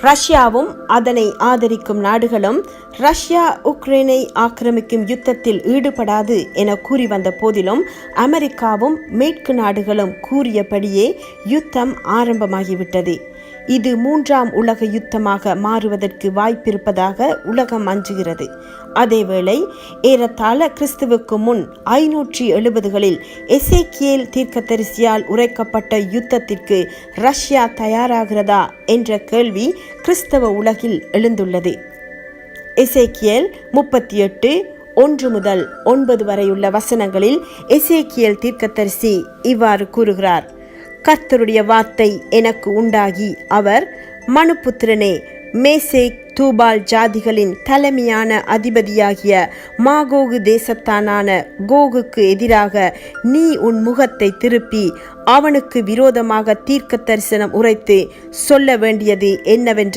ரஷ்யாவும் அதனை ஆதரிக்கும் நாடுகளும் ரஷ்யா உக்ரைனை ஆக்கிரமிக்கும் யுத்தத்தில் ஈடுபடாது என கூறி வந்த போதிலும் அமெரிக்காவும் மேற்கு நாடுகளும் கூறியபடியே யுத்தம் ஆரம்பமாகிவிட்டது. இது 3ஆம் உலக யுத்தமாக மாறுவதற்கு வாய்ப்பிருப்பதாக உலகம் அஞ்சுகிறது. அதேவேளை ஏறத்தாழ கிறிஸ்துவுக்கு முன் 570களில் எசேக்கியேல் தீர்க்கதரிசியால் உரைக்கப்பட்ட யுத்தத்திற்கு ரஷ்யா தயாராகிறதா என்ற கேள்வி கிறிஸ்தவ உலகில் எழுந்துள்ளது. எசேக்கியேல் 38:1-9 வரையுள்ள வசனங்களில் எசேக்கியேல் தீர்க்கதரிசி இவ்வாறு கூறுகிறார்: கர்த்தருடைய வார்த்தை எனக்கு உண்டாகி, அவர், மனுபுத்திரனே, மேசேக் தூபால் ஜாதிகளின் தலைமையான அதிபதியாகிய மாகோகு தேசத்தானான கோகுக்கு எதிராக நீ உன் முகத்தை திருப்பி அவனுக்கு விரோதமாக தீர்க்க தரிசனம் உரைத்து சொல்ல வேண்டியது என்னவென்று